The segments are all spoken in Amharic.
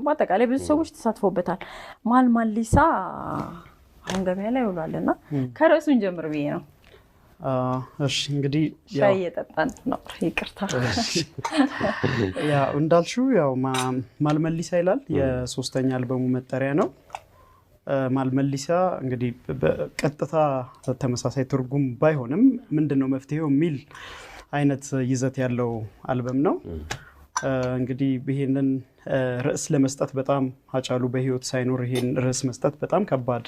ማጠቃላይ ብዙ ሰዎች ተሳትፎበታል ማልማሊሳ አሁን ገበያ ላይ ውሏልና ከርዕሱን ጀምር ብዬ ነው እሺ እንግዲህ ሻይ የጠጣን ነው ይቅርታ ያው እንዳልሽው ያው ማልመሊሳ ይላል የሶስተኛ አልበሙ መጠሪያ ነው ማልመሊሳ እንግዲህ በቀጥታ ተመሳሳይ ትርጉም ባይሆንም ምንድነው መፍትሄው ሚል አይነት ይዘት ያለው አልበም ነው እንግዲህ ይሄንን ርዕስ ለመስጠት በጣም አጫሉ በህይወት ሳይኖር ይሄን ርዕስ መስጠት በጣም ከባድ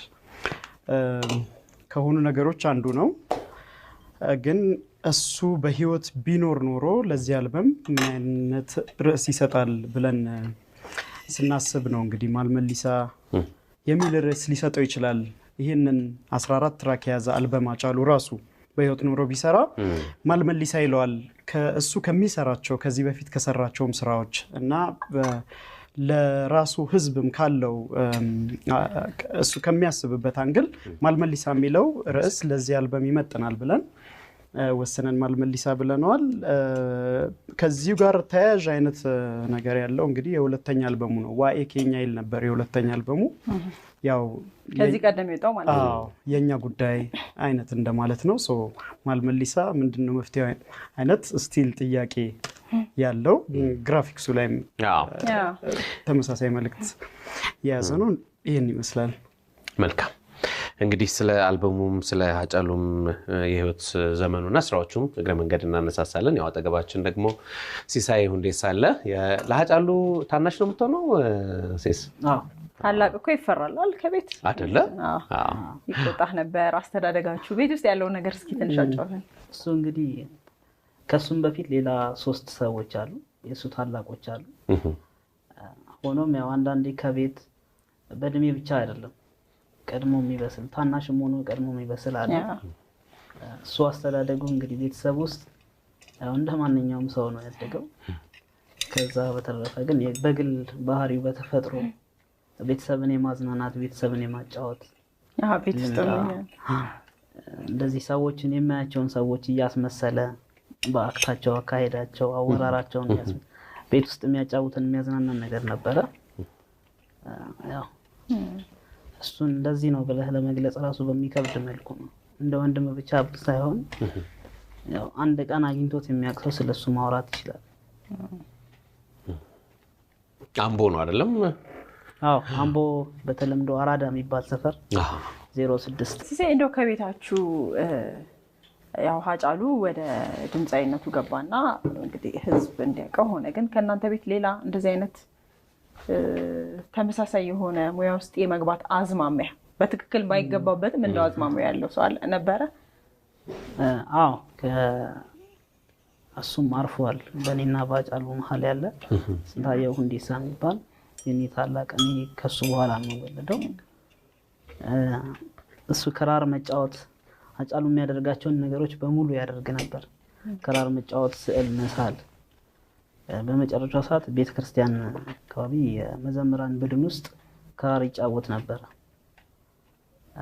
ከሆኑ ነገሮች አንዱ ነው ግን እሱ በህይወት ቢኖር ኖሮ ለዚህ አልበም ምን አይነት ርዕስ ይሰጣል ብለን ስናስብ ነው እንግዲህ ማልመሊሳ የሚል ርዕስ ሊሰጠው ይችላል ይሄንን 14 ትራክ የያዘ አልበም አጫሉ ራሱ በህይወት ኖሮ ቢሰራ ማልመሊሳ ይለዋል ከእሱ ከሚሰራቸው ከዚህ በፊት ከሰራቸውም ስራዎች እና ለራሱ ህዝብም ካለው እሱ ከሚያስብበት አንግል ማልመሊሳ የሚለው ርዕስ ለዚህ አልበም ይመጥናል ብለን ወሰነን ማልመሊሳ ብለናል ከዚህ ጋር ተያያዥ አይነት ነገር ያለው እንግዲህ የሁለተኛ አልበሙ ነው ዋኤ ኬኛ ይል ነበር የሁለተኛ አልበሙ ያው ከዚህ ቀደም የወጣው ማለት ነው የኛ ጉዳይ አይነት እንደማለት ነው ሶ ማልመሊሳ ምንድነው መፍትሄው አይነት ስቲል ጥያቄ ያለው ግራፊክሱ ላይ ተመሳሳይ መልእክት የያዘ ነው ይሄን ይመስላል መልካም እንግዲህ ስለ አልበሙም ስለ አጫሉም የህይወት ዘመኑና ስራዎቹም እግረ መንገድ እናነሳሳለን ያው አጠገባችን ደግሞ ሲሳይ ሁንዴሳ አለ ለአጫሉ ታናሽ ነው የምትሆነው ሴስ ታላቅ እኮ ይፈራላል ከቤት አይደለ ይቆጣህ ነበር አስተዳደጋችሁ ቤት ውስጥ ያለው ነገር እስኪ ትንሽ አጫውተን እሱ እንግዲህ ከሱም በፊት ሌላ 3 ሰዎች አሉ የሱ ታላቆች አሉ ሆኖም ያው አንዳንዴ ከቤት በእድሜ ብቻ አይደለም ቀድሞ የሚበስል ታናሽም ሆኖ ቀድሞ የሚበስል አለ እሱ አስተዳደጉ እንግዲህ ቤተሰብ ውስጥ ያው እንደማንኛውም ሰው ነው ያደገው ከዛ በተረፈ ግን በግል ባህሪው በተፈጥሮ ቤተሰብን የማዝናናት ቤተሰብን የማጫወት ቤት ውስጥ እንደዚህ ሰዎችን የሚያያቸውን ሰዎች እያስመሰለ በአክታቸው አካሄዳቸው አወራራቸውን ቤት ውስጥ የሚያጫውትን የሚያዝናናን ነገር ነበረ ያው እሱን እንደዚህ ነው ብለህ ለመግለጽ ራሱ በሚከብድ መልኩ ነው እንደ ወንድም ብቻ ሳይሆን ያው አንድ ቀን አግኝቶት የሚያቅሰው ስለሱ ማውራት ይችላል አምቦ ነው አይደለም አምቦ በተለምዶ አራዳ የሚባል ሰፈር 06 ሲሳይ እንደው ከቤታችሁ ያው አጫሉ ወደ ድምጻይነቱ ገባና እንግዲህ ህዝብ እንዲያውቀው ሆነ ግን ከናንተ ቤት ሌላ እንደዚህ አይነት ተመሳሳይ የሆነ ሙያ ውስጥ የመግባት አዝማሚያ በትክክል ማይገባበትም እንደው አዝማሚያ ያለው ሰው ነበረ እሱም አርፏል በኔና ባጫሉ መሃል ያለ ስንታየው ሁንዴሳ የሚባል የኔ ታላቅ እኔ ከሱ በኋላ ነው ወለደው እሱ ክራር መጫወት አጫሉ የሚያደርጋቸውን ነገሮች በሙሉ ያደርግ ነበር ክራር መጫወት ስዕል መሳል በመጨረሻው ሰዓት ቤተክርስቲያን አካባቢ የመዘምራን ቡድን ውስጥ ክራር ይጫወት ነበር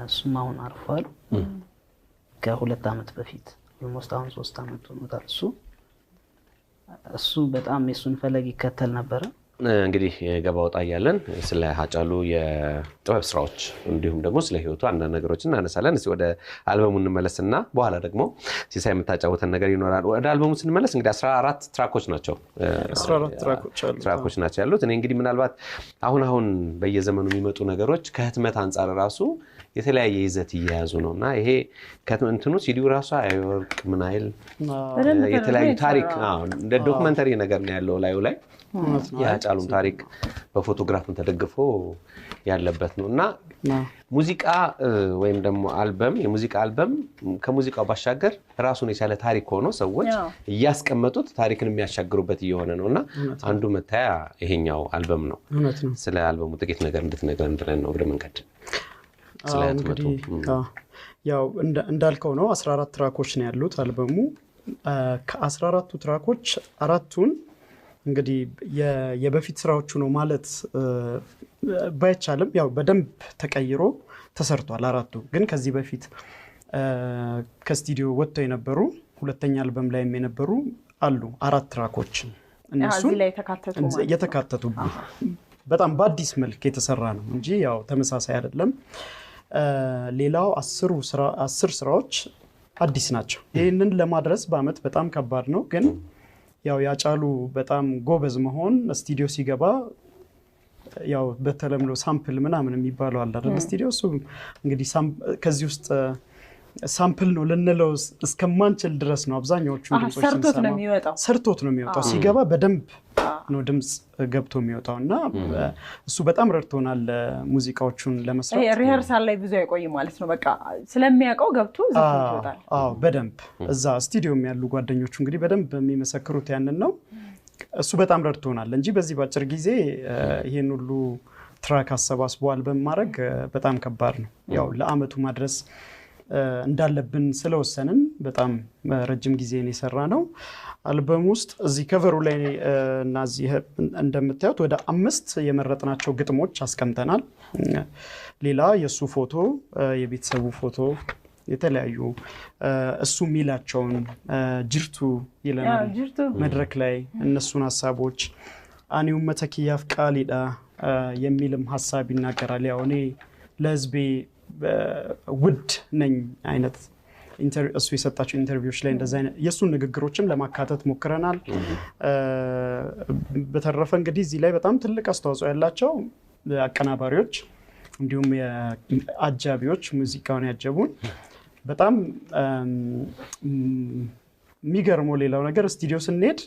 እሱም አሁን አርፏል ከ2 አመት በፊት almost አሁን 3 አመት ሆኖታል እሱ በጣም የሱን ፈለግ ይከተል ነበር እንግዲህ ገባ ወጣ ያለን ስለ አጫሉ የጥበብ ስራዎች እንዲሁም ደግሞ ስለ ህይወቱ አንዳንድ ነገሮችን እናነሳለን እስቲ ወደ አልበሙ እንመለስና በኋላ ደግሞ ሲሳይ የምታጫውተን ነገር ይኖራል ወደ አልበሙ ስንመለስ እንግዲህ 14 ትራኮች ናቸው 14 ትራኮች ናቸው ያሉት እኔ እንግዲህ ምናልባት አሁን በየዘመኑ የሚመጡ ነገሮች ከህትመት አንፃር ራሱ የተለያየ ይዘት ይያዙ ነውና ይሄ ከእንትኑ ሲዲው ራሱ አይወርቅ ምን አይል የተለያየ ታሪክ እንደ ዶክመንተሪ ነገር ነው ያለው ላይ ያጫሉም ታሪክ በፎቶግራፍም ተደግፎ ያለበት ነውና ሙዚቃ ወይም ደግሞ አልበም የሙዚቃ አልበም ከሙዚቃው ባሻገር ራሱን የቻለ ታሪክ ሆኖ ሰዎች ያስቀመጡት ታሪክን የሚያሻግሩበት ይሆነ ነውና አንዱ መታያ ይሄኛው አልበም ነው ስለ አልበሙ ጥቂት ነገር እንድትነግረን ብለን ነው ወደ መንገድ ስለትመጡ ያው እንዳልከው ነው 14 ትራኮች ነው ያሉት አልበሙ ከ14ቱ ትራኮች አራቱን እንግዲህ የበፊት ስራዎቹ ነው ማለት ባይቻልም ያው በደንብ ተቀይሮ ተሰርቷል አራቱ ግን ከዚህ በፊት ከስቱዲዮ ወጥተው የነበሩ ሁለተኛ አልበም ላይ የነበሩ አሉ 4 ትራኮች እነሱ ላይ ተካተቱ በጣም በአዲስ መልክ የተሰራ ነው እንጂ ያው ተመሳሳይ አይደለም። ሌላው 10 ስራዎች አዲስ ናቸው። ይህንን ለማድረስ በአመት በጣም ከባድ ነው። ግን ያው ያጫሉ በጣም ጎበዝ መሆን ስቱዲዮ ሲገባ ያው በተለምዶ ሳምፕል ምናምን የሚባለው አለ አይደል? ስቱዲዮ እሱ እንግዲህ ከዚህ ውስጥ ሳምፕል ነው ልንለው እስከማንችል ድረስ ነው አብዛኛዎቹ ድምጾች ሰርቶት ነው የሚወጣው። ሲገባ በደንብ ነው ድምጽ ገብቶ የሚወጣው እና እሱ በጣም ረድቶናል ሙዚቃዎቹን ለመስራት። ሪሄርሳል ላይ ብዙ አይቆይም ማለት ነው። በቃ ስለሚያውቀው ገብቶ ዘፈን ይወጣል። በደንብ እዛ ስቱዲዮም ያሉ ጓደኞቹ እንግዲህ በደንብ የሚመሰክሩት ያንን ነው። እሱ በጣም ረድቶናል እንጂ በዚህ ባጭር ጊዜ ይሄን ሁሉ ትራክ አሰባስቦ አልበም ማድረግ በጣም ከባድ ነው። ያው ለአመቱ ማድረስ እንዳለብን ስለወሰንን በጣም ረጅም ጊዜ ነው የሰራ ነው። አልበም ውስጥ እዚህ ከቨሩ ላይ እና እዚህ እንደምታዩት ወደ 5 የመረጥናቸው ግጥሞች አስቀምጠናል። ሌላ የሱ ፎቶ፣ የቤተሰቡ ፎቶ፣ የተለያዩ እሱ ሚላቸውን ጅርቱ ይለናል መድረክ ላይ እነሱን ሐሳቦች አኒው መተኪያፍ ቃሊዳ የሚልም ሐሳብ ይናገራል። ያው እኔ ለህዝቤ ውድ ነኝ አይነት እሱ የሰጣቸው ኢንተርቪዎች ላይ እንደዛ አይነት የሱን ንግግሮችም ለማካተት ሞክረናል። በተረፈ እንግዲህ እዚህ ላይ በጣም ትልቅ አስተዋጽኦ ያላቸው አቀናባሪዎች እንዲሁም የአጃቢዎች ሙዚቃውን ያጀቡን በጣም የሚገርመው ሌላው ነገር ስቱዲዮ ስንሄድ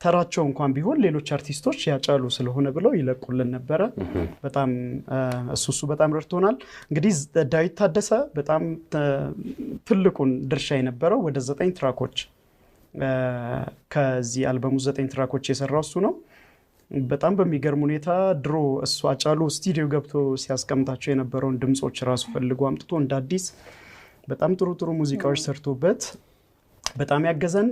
ተራቸው እንኳን ቢሆን ሌሎች አርቲስቶች ያጫሉ ስለሆነ ብለው ይለቁልን ነበረ። በጣም እሱ በጣም ረድቶናል። እንግዲህ ዳዊት ታደሰ በጣም ትልቁን ድርሻ የነበረው ወደ 9 ትራኮች ከዚህ አልበሙ 9 ትራኮች የሰራው እሱ ነው። በጣም በሚገርም ሁኔታ ድሮ እሱ አጫሉ ስቱዲዮ ገብቶ ሲያስቀምጣቸው የነበረውን ድምጾች ራሱ ፈልጎ አምጥቶ እንደ አዲስ በጣም ጥሩ ሙዚቃዎች ሰርቶበት በጣም ያገዘን።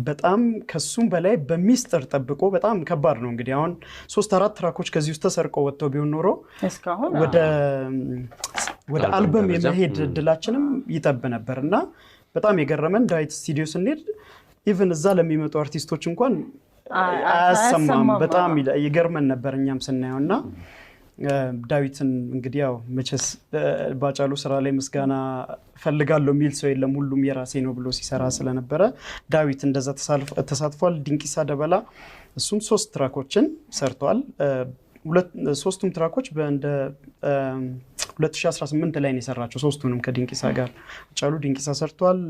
በጣም ከሱም በላይ በሚስጥር ጠብቆ በጣም ከባድ ነው እንግዲህ አሁን 3-4 ትራኮች ከዚህ ውስጥ ተሰርቀው ወጥተው ቢሆን ኖሮ ወደ አልበም የመሄድ እድላችንም ይጠብ ነበርና በጣም የገረመን ዳዊት ስቱዲዮ ስንሄድ ኢቭን እዛ ለሚመጡ አርቲስቶች እንኳን አያሰማም። በጣም ይገርመን ነበር እኛም ስናየውና ዳዊትን እንግዲህ ያው መቼስ ባጫሉ ስራ ላይ ምስጋና ፈልጋለሁ የሚል ሰው የለም፣ ሁሉም የራሴ ነው ብሎ ሲሰራ ስለነበረ ዳዊት እንደዛ ተሳትፏል። ድንቂሳ ደበላ እሱም 3 ትራኮችን ሰርቷል። 3ቱም ትራኮች በእንደ 2018 ላይ ነው የሰራቸው 3ቱንም ከድንቂሳ ጋር አጫሉ ድንቂሳ ሰርቷል።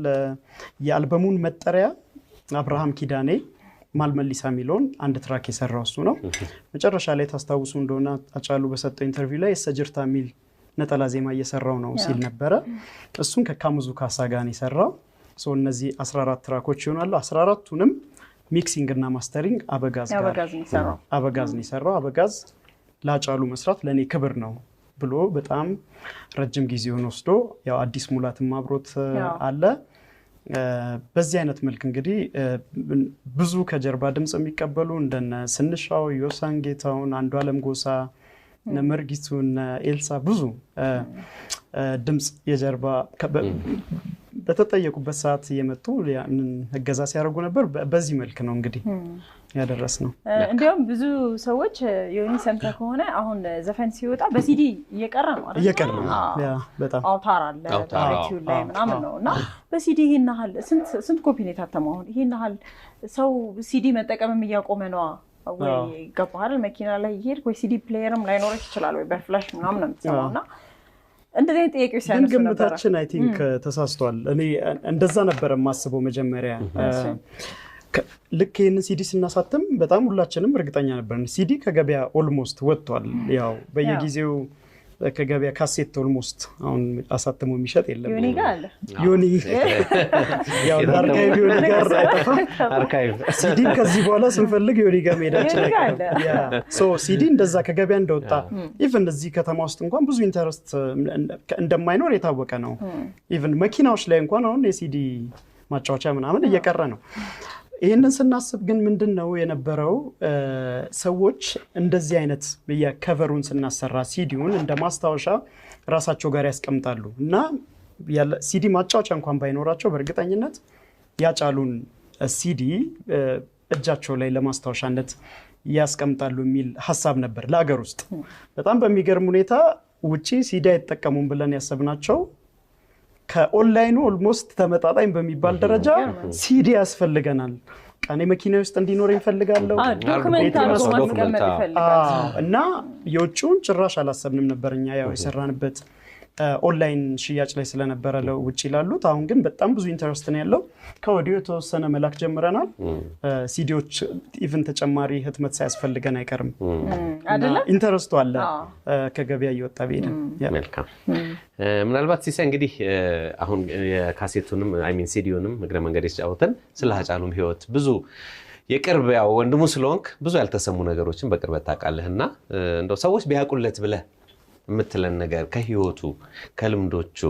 የአልበሙን መጠሪያ አብርሃም ኪዳኔ ማልመሊሳ ሚሊዮን አንድ ትራክ የሰራው እሱ ነው። መጨረሻ ላይ ታስታውሱ እንደሆነ አጫሉ በሰጠው ኢንተርቪው ላይ የሰጅርታ ሚል ነጠላ ዜማ እየሰራው ነው ሲል ነበረ። እሱን ከካሙዙ ካሳ ጋር ነው የሰራው። እነዚህ 14 ትራኮች ይሆናሉ። 14ቱንም ሚክሲንግ እና ማስተሪንግ አበጋዝ ነው የሰራው። አበጋዝ ለአጫሉ መስራት ለኔ ክብር ነው ብሎ በጣም ረጅም ጊዜውን ወስዶ ያው አዲስ ሙላትም አብሮት አለ። በዚህ አይነት መልክ እንግዲህ ብዙ ከጀርባ ድምጽ የሚቀበሉ እንደነ ስንሻው፣ ዮሳን ጌታውን፣ አንዱ አለም ጎሳ፣ ነመርጊቱን፣ ኤልሳ ብዙ ድምጽ የጀርባ በተጠየቁበት ሰዓት እየመጡ ያንን እገዛ ሲያደርጉ ነበር። በዚህ መልክ ነው እንግዲህ ያደረስ ነው። እንዲያውም ብዙ ሰዎች ዮኒ ሰምተህ ከሆነ አሁን ዘፈን ሲወጣ በሲዲ እየቀረ ነው አይደል? እየቀረ ነው። ያ በጣም አውታር አለ ዩቲዩብ ላይ ምናምን ነው እና በሲዲ ይሄን ያህል ስንት ኮፒ ነው የታተመው? አሁን ይሄን ያህል ሰው ሲዲ መጠቀምም እያቆመ ነው ወይ ገባህ? መኪና ላይ ይሄድ ወይ ሲዲ ፕሌየርም ላይኖር ይችላል ወይ በፍላሽ ምናምን ነው የምትሰማውና እንደዚህ ጥያቄዎች ሲያነሱ ነበር። ግምታችን አይ ቲንክ ተሳስቷል። እኔ እንደዛ ነበር የማስበው መጀመሪያ። ልክ ይህንን ሲዲ ስናሳትም በጣም ሁላችንም እርግጠኛ ነበርን ሲዲ ከገበያ ኦልሞስት ወጥቷል። ያው በየጊዜው ከገበያ ካሴት ኦልሞስት አሁን አሳትሞ የሚሸጥ የለም። ዮኒ ጋር አለ። ዮኒ ያው አርካይቭ ዮኒ ጋር አይጠፋም። አርካይቭ ሲዲ ከዚህ በኋላ ስንፈልግ ዮኒ ጋር መሄዳችን አይቀርም። ያ ሲዲ እንደዛ ከገበያ እንደወጣ ኢቭን እዚህ ከተማ ውስጥ እንኳን ብዙ ኢንተረስት እንደማይኖር የታወቀ ነው። ኢቭን መኪናዎች ላይ እንኳን አሁን የሲዲ ማጫወቻ ምናምን እየቀረ ነው። ይሄንን ስናስብ ግን ምንድነው የነበረው ሰዎች እንደዚህ አይነት የከቨሩን ስናሰራ ሲዲውን እንደ ማስታወሻ ራሳቸው ጋር ያስቀምጣሉ እና ሲዲ ማጫወቻ እንኳን ባይኖራቸው በእርግጠኝነት ያጫሉን ሲዲ እጃቸው ላይ ለማስታወሻነት ያስቀምጣሉ የሚል ሐሳብ ነበር ለሀገር ውስጥ። በጣም በሚገርም ሁኔታ ውጪ ሲዲ አይጠቀሙም ብለን ያሰብናቸው ከኦንላይኑ ኦልሞስት ተመጣጣኝ በሚባል ደረጃ ሲዲ ያስፈልገናል። እኔ መኪና ውስጥ እንዲኖር ይፈልጋለሁ ዶክመንት አድርጎ ማስቀመጥ ይፈልጋል እና የውጭውን ጭራሽ አላሰብንም ነበር እኛ ያው የሰራንበት ኦንላይን ሽያጭ ላይ ስለነበረ ለውጭ ይላሉት። አሁን ግን በጣም ብዙ ኢንተረስት ነው ያለው። ከወዲሁ የተወሰነ መላክ ጀምረናል። ሲዲዎች ኢቭን ተጨማሪ ህትመት ሳያስፈልገን አይቀርም አይደለ? ኢንተረስቱ አለ ከገበያ እየወጣ ቢሄድ። መልካም። ምናልባት ሲሳይ እንግዲህ አሁን የካሴቱንም ሲዲውንም እግረ መንገድ የተጫወተን ስለ ሃጫሉም ህይወት ብዙ የቅርብ ያው ወንድሙ ስለሆንክ ብዙ ያልተሰሙ ነገሮችን በቅርበት ታውቃለህና እንደው ሰዎች ቢያውቁለት ብለህ የምትለን ነገር ከህይወቱ ከልምዶቹ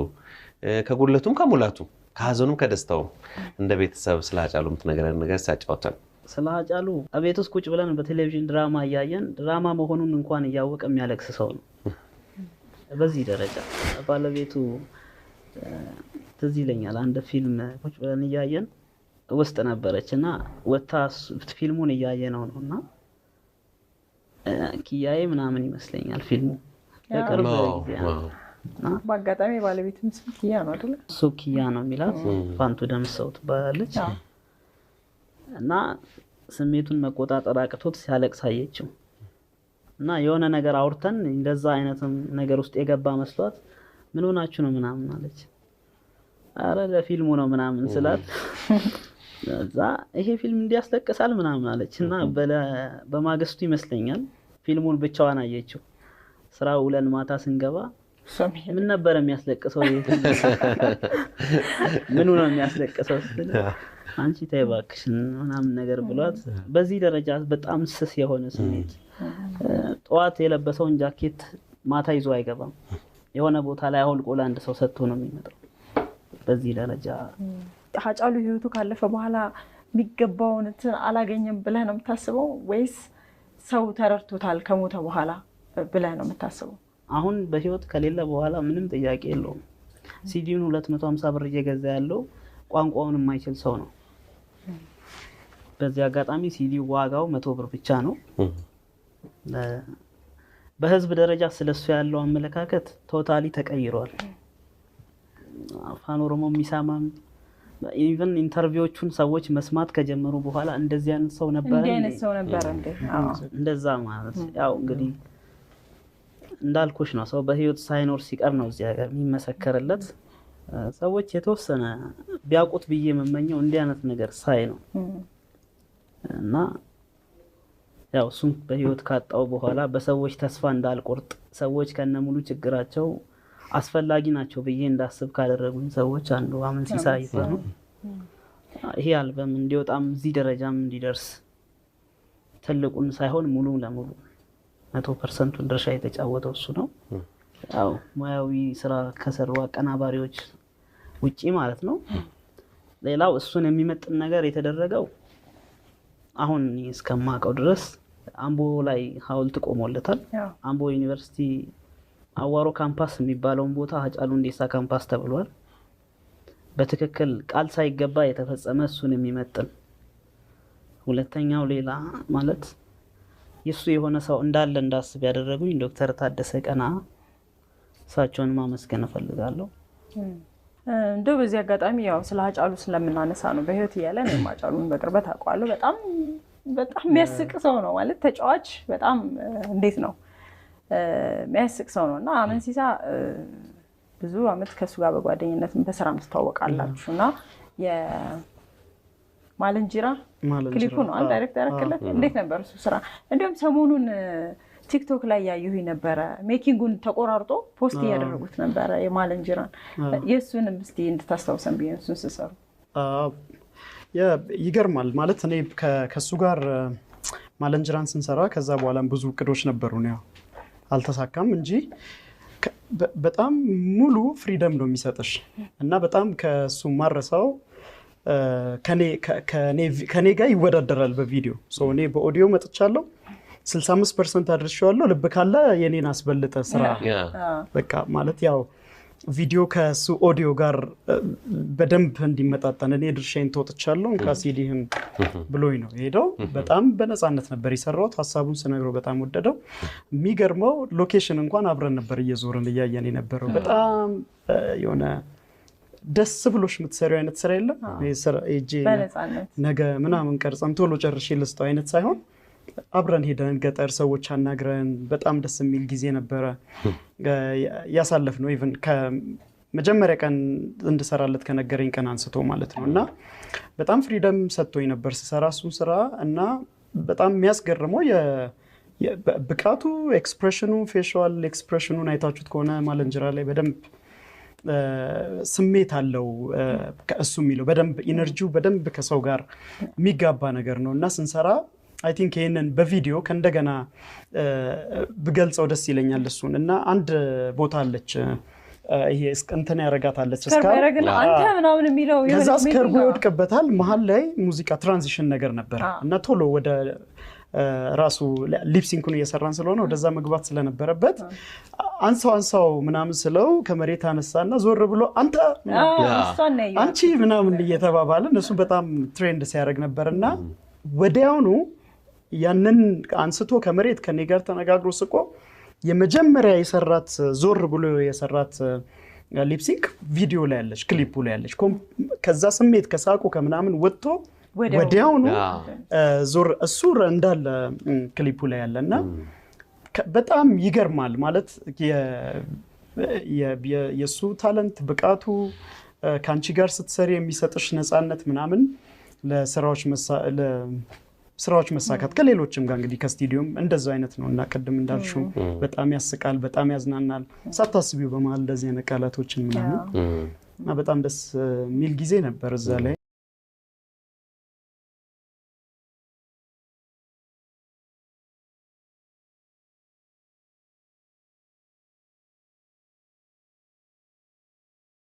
ከጉለቱም ከሙላቱ ከሀዘኑም ከደስታውም እንደ ቤተሰብ ስለ ሃጫሉ የምትነግረን ነገር ሳጫውተን። ስለ ሃጫሉ አቤት ውስጥ ቁጭ ብለን በቴሌቪዥን ድራማ እያየን ድራማ መሆኑን እንኳን እያወቀ የሚያለቅስ ሰው ነው። በዚህ ደረጃ ባለቤቱ ትዝ ይለኛል አንድ ፊልም ቁጭ ብለን እያየን ውስጥ ነበረችና ወታ ፊልሙን እያየነው ነውና ኪያዬ ምናምን ይመስለኛል ፊልሙ ለቅርብ ጊዜ በአጋጣሚ ባለቤቱም ስም ኪያ ነው አይደል? እሱ ኪያ ነው የሚላት ፋንቱ ደምሰው ትባላለች። እና ስሜቱን መቆጣጠር አቅቶት ሲያለቅስ አየችው እና የሆነ ነገር አውርተን እንደዛ አይነት ነገር ውስጥ የገባ መስሏት ምን ሆናችሁ ነው ምናምን አለች። አረ ለፊልሙ ነው ምናምን ስላት እዛ ይሄ ፊልም እንዲያስለቅሳል ምናምን አለች እና በማግስቱ ይመስለኛል ፊልሙን ብቻዋን አየችው። ስራ ውለን ማታ ስንገባ ምን ነበር የሚያስለቅሰው ምን ነው የሚያስለቅሰው ስለ አንቺ ተይ እባክሽ ምናምን ነገር ብሏት በዚህ ደረጃ በጣም ስስ የሆነ ስሜት ጧት የለበሰውን ጃኬት ማታ ይዞ አይገባም። የሆነ ቦታ ላይ አውልቆ ለአንድ ሰው ሰጥቶ ነው የሚመጣው። በዚህ ደረጃ ሃጫሉ ህይወቱ ካለፈ በኋላ የሚገባውን አላገኘም ብለህ ነው የምታስበው ወይስ ሰው ተረድቶታል ከሞተ በኋላ ብለህ ነው የምታስበው? አሁን በህይወት ከሌለ በኋላ ምንም ጥያቄ የለውም። ሲዲውን 250 ብር እየገዛ ያለው ቋንቋውን የማይችል ሰው ነው። በዚህ አጋጣሚ ሲዲ ዋጋው 100 ብር ብቻ ነው። በህዝብ ደረጃ ስለሱ ያለው አመለካከት ቶታሊ ተቀይሯል። አፋን ኦሮሞ የሚሰማም ኢቭን ኢንተርቪዎቹን ሰዎች መስማት ከጀመሩ በኋላ እንደዚህ አይነት ሰው ነበር እንዴ? እንደዛ ማለት ያው እንግዲህ እንዳልኩሽ ነው። ሰው በህይወት ሳይኖር ሲቀር ነው እዚህ ሀገር የሚመሰከርለት። ሰዎች የተወሰነ ቢያውቁት ብዬ የምመኘው እንዲህ አይነት ነገር ሳይ ነው እና ያው እሱም በህይወት ካጣው በኋላ በሰዎች ተስፋ እንዳልቆርጥ ሰዎች ከነሙሉ ችግራቸው አስፈላጊ ናቸው ብዬ እንዳስብ ካደረጉኝ ሰዎች አንዱ አመንሲሳ ይፈኑ ይሄ አልበም እንዲወጣም እዚህ ደረጃም እንዲደርስ ትልቁን ሳይሆን ሙሉ ለሙሉ 100% ድርሻ የተጫወተው እሱ ነው። ያው ሙያዊ ስራ ከሰሩ አቀናባሪዎች ውጪ ማለት ነው። ሌላው እሱን የሚመጥን ነገር የተደረገው አሁን እስከማውቀው ድረስ አምቦ ላይ ሐውልት ቆሞለታል። አምቦ ዩኒቨርሲቲ አዋሮ ካምፓስ የሚባለውን ቦታ ሃጫሉ ሁንዴሳ ካምፓስ ተብሏል። በትክክል ቃል ሳይገባ የተፈጸመ እሱን የሚመጥን። ሁለተኛው ሌላ ማለት የሱ የሆነ ሰው እንዳለ እንዳስብ ያደረጉኝ ዶክተር ታደሰ ቀና እሳቸውን ማመስገን እፈልጋለሁ። እንደው በዚህ አጋጣሚ ያው ስለ ሃጫሉ ስለምናነሳ ነው በህይወት እያለ ነው ሃጫሉን በቅርበት አውቀዋለሁ። በጣም የሚያስቅ ሰው ነው ማለት ተጫዋች በጣም እንዴት ነው የሚያስቅ ሰው ነውና አመንሲሳ ብዙ አመት ከሱ ጋር በጓደኝነትም በስራም ተዋወቃላችሁ እና የማለንጂራ ክሊፑ ነው አንተ ዳይሬክት ያደረክለት እንዴት ነበር እሱ ስራ? እንዲሁም ሰሞኑን ቲክቶክ ላይ ያዩኝ ነበረ ሜኪንጉን ተቆራርጦ ፖስት ያደረጉት ነበረ የማለንጂራን። የሱንም እስቲ እንድታስታውሰን ቢሆን እሱን ሲሰሩ ይገርማል ማለት እኔ ከሱ ጋር ማለንጂራን ስንሰራ ከዛ በኋላም ብዙ እቅዶች ነበሩ ነው አልተሳካም እንጂ በጣም ሙሉ ፍሪደም ነው የሚሰጥሽ እና በጣም ከሱ ማረሳው ከኔ ጋር ይወዳደራል በቪዲዮ ሶ እኔ በኦዲዮ መጥቻለሁ 65% አድርሻለሁ ልብ ካለ የኔን አስበልጠ ስራ በቃ ማለት ያው ቪዲዮ ከሱ ኦዲዮ ጋር በደንብ እንዲመጣጠን እኔ ድርሻዬን ተወጥቻለሁ ከሲዲህን ብሎኝ ነው ሄደው። በጣም በነፃነት ነበር የሰራሁት። ሀሳቡን ስነግረው በጣም ወደደው። የሚገርመው ሎኬሽን እንኳን አብረን ነበር እየዞርን እያየን የነበረው። በጣም የሆነ ደስ ብሎሽ የምትሰሪው አይነት ስራ የለም ነገ ምናምን ቀርጸን ቶሎ ጨርሼ ልስጠው አይነት ሳይሆን አብረን ሄደን ገጠር ሰዎች አናግረን በጣም ደስ የሚል ጊዜ ነበረ ያሳለፍነው። ኢቭን ከመጀመሪያ ቀን እንድሰራለት ከነገረኝ ቀን አንስቶ ማለት ነው። እና በጣም ፍሪደም ሰጥቶኝ ነበር ስሰራ እሱን ስራ። እና በጣም የሚያስገርመው ብቃቱ፣ ኤክስፕሬሽኑ፣ ፌሻል ኤክስፕሬሽኑን አይታችሁት ከሆነ ማለንጅራ ላይ በደንብ ስሜት አለው። እሱ የሚለው በደንብ ኢነርጂው በደንብ ከሰው ጋር የሚጋባ ነገር ነው። እና ስንሰራ አይ ቲንክ ይሄንን በቪዲዮ ከእንደገና ብገልጸው ደስ ይለኛል እሱን። እና አንድ ቦታ አለች ይሄ እንትን ያረጋታለች አንተ ምናምን የሚለው ከዛ ስከርቦ ይወድቅበታል። መሀል ላይ ሙዚቃ ትራንዚሽን ነገር ነበር እና ቶሎ ወደ ራሱ ሊፕሲንኩን እየሰራን ስለሆነ ወደዛ መግባት ስለነበረበት አንሳው ምናምን ስለው ከመሬት አነሳና ዞር ብሎ አንቺ ምናምን እየተባባልን እሱ በጣም ትሬንድ ሲያደርግ ነበርና ወዲያውኑ ያንን አንስቶ ከመሬት ከኔ ጋር ተነጋግሮ ስቆ የመጀመሪያ የሰራት ዞር ብሎ የሰራት ሊፕሲንክ ቪዲዮ ላይ ያለች ክሊፑ ላይ ያለች ከዛ ስሜት ከሳቁ ከምናምን ወጥቶ ወዲያውኑ ዞር እሱ እንዳለ ክሊፑ ላይ ያለና በጣም ይገርማል። ማለት የሱ ታለንት ብቃቱ ካንቺ ጋር ስትሰሪ የሚሰጥሽ ነፃነት ምናምን ለስራዎች መሳካት ከሌሎችም ጋር እንግዲህ ከስቱዲዮም እንደዛው አይነት ነው። እና ቅድም እንዳልሽው በጣም ያስቃል፣ በጣም ያዝናናል። ሳታስቢው በመሃል እንደዚህ አይነት ቃላቶችን ምናምን እና በጣም ደስ የሚል ጊዜ ነበር እዛ ላይ።